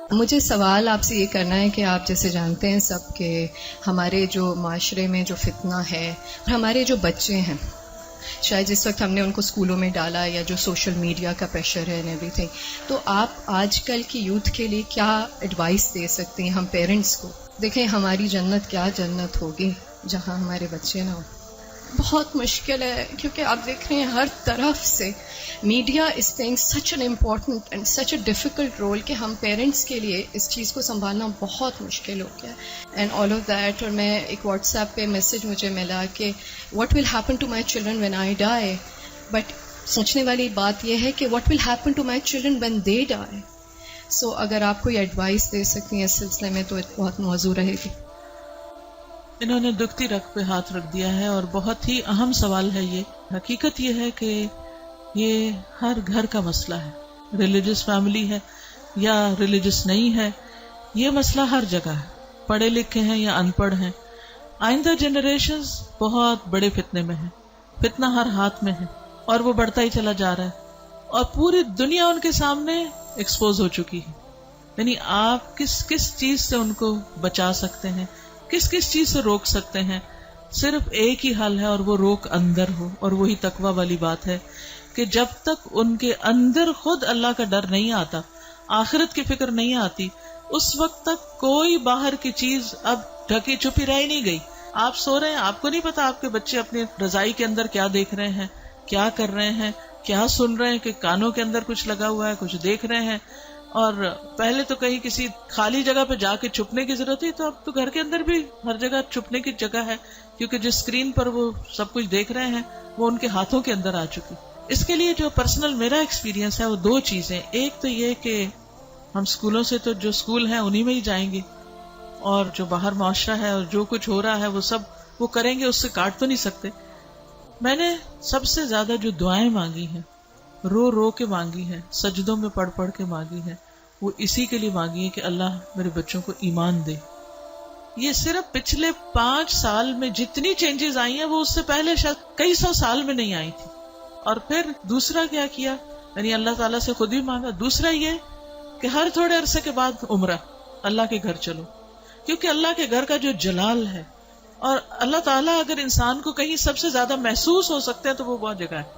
مجھے سوال آپ سے یہ کرنا ہے کہ آپ جیسے جانتے ہیں سب کہ ہمارے جو معاشرے میں جو فتنہ ہے اور ہمارے جو بچے ہیں، شاید جس وقت ہم نے ان کو اسکولوں میں ڈالا یا جو سوشل میڈیا کا پریشر ہے اینڈ ایوری تھنگ، تو آپ آج کل کی یوتھ کے لیے کیا ایڈوائس دے سکتے ہیں ہم پیرنٹس کو؟ دیکھیں ہماری جنت کیا جنت ہوگی جہاں ہمارے بچے نہ ہوں۔ بہت مشکل ہے کیونکہ آپ دیکھ رہے ہیں ہر طرف سے media is playing such an important and such a difficult role کہ ہم پیرنٹس کے لیے اس چیز کو سنبھالنا بہت مشکل ہو گیا اینڈ آل آف دیٹ۔ اور میں ایک واٹس ایپ پہ میسج مجھے ملا کہ what will happen to my children when I die, but سوچنے والی بات یہ ہے کہ what will happen to my children when they die. So اگر آپ کوئی ایڈوائس دے سکتی ہیں اس سلسلے میں تو بہت موزوں رہے گی۔ انہوں نے دکھتی رگ پہ ہاتھ رکھ دیا ہے اور بہت ہی اہم سوال ہے یہ۔ حقیقت یہ ہے کہ یہ ہر گھر کا مسئلہ ہے، ریلیجس فیملی ہے یا ریلیجس نہیں ہے، یہ مسئلہ ہر جگہ ہے، پڑھے لکھے ہیں یا ان پڑھ ہیں۔ آئندہ جنریشنز بہت بڑے فتنے میں ہیں، فتنہ ہر ہاتھ میں ہے اور وہ بڑھتا ہی چلا جا رہا ہے اور پوری دنیا ان کے سامنے ایکسپوز ہو چکی ہے۔ یعنی آپ کس چیز سے ان کو بچا سکتے ہیں، کس چیز سے روک سکتے ہیں؟ صرف ایک ہی حل ہے اور وہ روک اندر ہو، اور وہی تقویٰ والی بات ہے کہ جب تک ان کے اندر خود اللہ کا ڈر نہیں آتا، آخرت کی فکر نہیں آتی، اس وقت تک کوئی باہر کی چیز اب ڈھکی چھپی رہ نہیں گئی۔ آپ سو رہے ہیں، آپ کو نہیں پتا آپ کے بچے اپنی رضائی کے اندر کیا دیکھ رہے ہیں، کیا کر رہے ہیں، کیا سن رہے ہیں، کہ کانوں کے اندر کچھ لگا ہوا ہے، کچھ دیکھ رہے ہیں۔ اور پہلے تو کہیں کسی خالی جگہ پہ جا کے چھپنے کی ضرورت تھی، تو اب تو گھر کے اندر بھی ہر جگہ چھپنے کی جگہ ہے، کیونکہ جس اسکرین پر وہ سب کچھ دیکھ رہے ہیں وہ ان کے ہاتھوں کے اندر آ چکی۔ اس کے لیے جو پرسنل میرا ایکسپیرینس ہے وہ دو چیزیں، ایک تو یہ کہ ہم اسکولوں سے تو جو اسکول ہیں انہی میں ہی جائیں گے، اور جو باہر معاشرہ ہے اور جو کچھ ہو رہا ہے وہ سب وہ کریں گے، اس سے کاٹ تو نہیں سکتے۔ میں نے سب سے زیادہ جو دعائیں مانگی ہیں، رو رو کے مانگی ہے، سجدوں میں پڑھ پڑھ کے مانگی ہے، وہ اسی کے لیے مانگی ہے کہ اللہ میرے بچوں کو ایمان دے۔ یہ صرف پچھلے 5 سال میں جتنی چینجز آئی ہیں وہ اس سے پہلے شاید کئی 100 سال میں نہیں آئی تھی۔ اور پھر دوسرا کیا کیا، یعنی اللہ تعالیٰ سے خود ہی مانگا۔ دوسرا یہ کہ ہر تھوڑے عرصے کے بعد عمرہ، اللہ کے گھر چلو، کیونکہ اللہ کے گھر کا جو جلال ہے، اور اللہ تعالیٰ اگر انسان کو کہیں سب سے زیادہ محسوس ہو سکتے ہیں تو وہ بہت جگہ ہے۔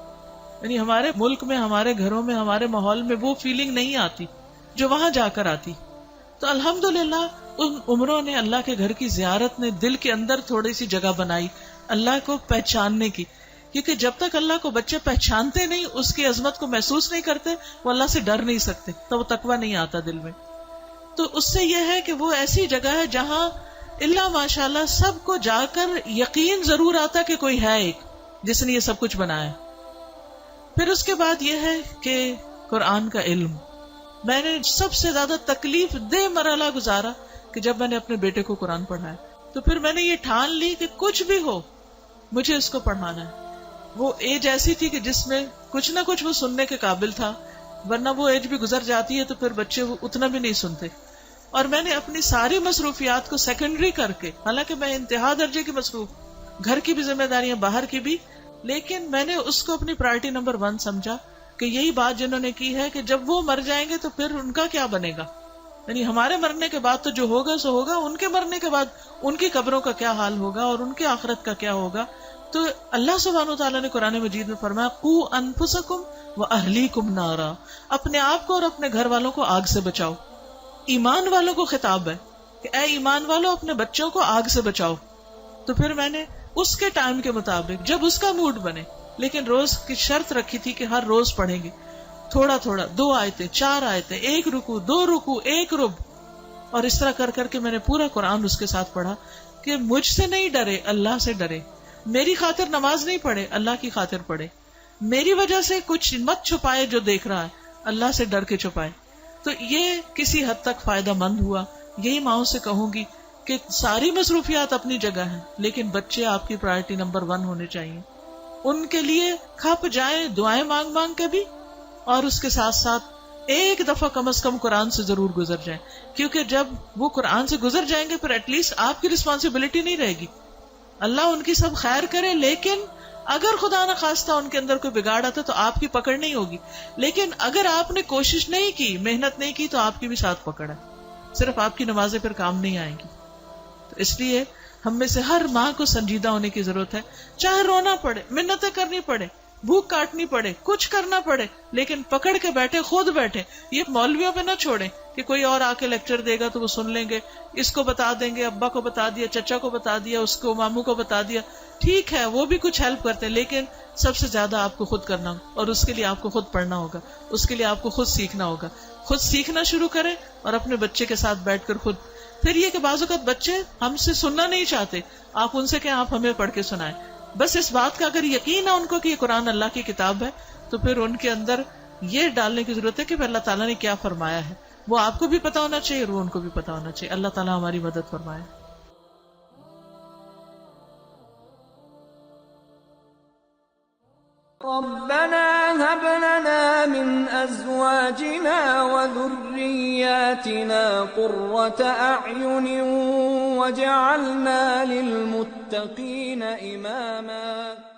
یعنی ہمارے ملک میں، ہمارے گھروں میں، ہمارے ماحول میں وہ فیلنگ نہیں آتی جو وہاں جا کر آتی۔ تو الحمدللہ ان عمروں نے، اللہ کے گھر کی زیارت نے دل کے اندر تھوڑی سی جگہ بنائی اللہ کو پہچاننے کی، کیونکہ جب تک اللہ کو بچے پہچانتے نہیں، اس کی عظمت کو محسوس نہیں کرتے، وہ اللہ سے ڈر نہیں سکتے، تو وہ تقویٰ نہیں آتا دل میں۔ تو اس سے یہ ہے کہ وہ ایسی جگہ ہے جہاں اللہ ماشاءاللہ سب کو جا کر یقین ضرور آتا کہ کوئی ہے ایک جس نے یہ سب کچھ بنایا۔ پھر اس کے بعد یہ ہے کہ قرآن کا علم، میں نے سب سے زیادہ تکلیف دہ مرحلہ گزارا کہ جب میں نے اپنے بیٹے کو قرآن پڑھایا، تو پھر میں نے یہ ٹھان لی کہ کچھ بھی ہو مجھے اس کو پڑھانا ہے۔ وہ ایج ایسی تھی کہ جس میں کچھ نہ کچھ وہ سننے کے قابل تھا، ورنہ وہ ایج بھی گزر جاتی ہے تو پھر بچے وہ اتنا بھی نہیں سنتے۔ اور میں نے اپنی ساری مصروفیات کو سیکنڈری کر کے، حالانکہ میں انتہا درجے کی مصروف، گھر کی بھی ذمہ داریاں، باہر کی بھی، لیکن میں نے اس کو اپنی پرائرٹی نمبر 1 سمجھا کہ یہی بات جنہوں نے کی ہے کہ جب وہ مر جائیں گے تو پھر ان کا کیا بنے گا، یعنی ہمارے مرنے کے بعد تو جو ہوگا سو ہوگا، ان کے مرنے کے بعد ان کی قبروں کا کیا حال ہوگا اور ان کی آخرت کا کیا ہوگا۔ تو اللہ سبحانہ وتعالیٰ نے قرآن مجید میں فرمایا قوا انفسکم واہلیکم نارا، اپنے آپ کو اور اپنے گھر والوں کو آگ سے بچاؤ۔ ایمان والوں کو خطاب ہے کہ اے ایمان والوں اپنے بچوں کو آگ سے بچاؤ۔ تو پھر میں نے اس کے ٹائم کے مطابق جب اس کا موڈ بنے، لیکن روز کی شرط رکھی تھی کہ ہر روز پڑھیں گے تھوڑا تھوڑا، 2 آیتیں 4 آیتیں، 1 رکوع 2 رکوع 1 رب، اور اس طرح کر کر کے میں نے پورا قرآن اس کے ساتھ پڑھا کہ مجھ سے نہیں ڈرے، اللہ سے ڈرے، میری خاطر نماز نہیں پڑھے، اللہ کی خاطر پڑھے، میری وجہ سے کچھ مت چھپائے جو دیکھ رہا ہے، اللہ سے ڈر کے چھپائے۔ تو یہ کسی حد تک فائدہ مند ہوا۔ یہی ماؤں سے کہوں گی کہ ساری مصروفیات اپنی جگہ ہیں، لیکن بچے آپ کی پرائرٹی نمبر 1 ہونے چاہیے۔ ان کے لیے کھپ جائیں دعائیں مانگ مانگ کے بھی، اور اس کے ساتھ ساتھ ایک دفعہ کم از کم قرآن سے ضرور گزر جائیں، کیونکہ جب وہ قرآن سے گزر جائیں گے پھر ایٹ لیسٹ آپ کی رسپانسبلٹی نہیں رہے گی۔ اللہ ان کی سب خیر کرے، لیکن اگر خدا نہ خواستہ ان کے اندر کوئی بگاڑ آتا تو آپ کی پکڑ نہیں ہوگی، لیکن اگر آپ نے کوشش نہیں کی، محنت نہیں کی، تو آپ کی بھی ساتھ پکڑ ہے۔ صرف آپ کی نمازیں پھر کام نہیں آئیں گی. تو اس لیے ہم میں سے ہر ماں کو سنجیدہ ہونے کی ضرورت ہے. چاہے رونا پڑے، منتیں کرنی پڑے، بھوک کاٹنی پڑے، کچھ کرنا پڑے، لیکن پکڑ کے بیٹھے، خود بیٹھے. یہ مولویوں پہ نہ چھوڑیں کہ کوئی اور آ کے لیکچر دے گا تو وہ سن لیں گے، اس کو بتا دیں گے، ابا کو بتا دیا، چچا کو بتا دیا، اس کو ماموں کو بتا دیا. ٹھیک ہے وہ بھی کچھ ہیلپ کرتے ہیں، لیکن سب سے زیادہ آپ کو خود کرنا ہوگا، اور اس کے لیے آپ کو خود پڑھنا ہوگا، اس کے لیے آپ کو خود سیکھنا ہوگا. خود سیکھنا شروع کریں اور اپنے بچے کے ساتھ بیٹھ کر خود. پھر یہ کہ بعض اوقات بچے ہم سے سننا نہیں چاہتے، آپ ان سے کہ آپ ہمیں پڑھ کے سنائیں. بس اس بات کا اگر یقین ہے ان کو کہ یہ قرآن اللہ کی کتاب ہے، تو پھر ان کے اندر یہ ڈالنے کی ضرورت ہے کہ اللہ تعالیٰ نے کیا فرمایا ہے. وہ آپ کو بھی پتا ہونا چاہیے اور وہ ان کو بھی پتا ہونا چاہیے. اللہ تعالیٰ ہماری مدد فرمائے. ربنا هب لنا من ازواجنا وذرياتنا قرة اعين واجعلنا للمتقين اماما.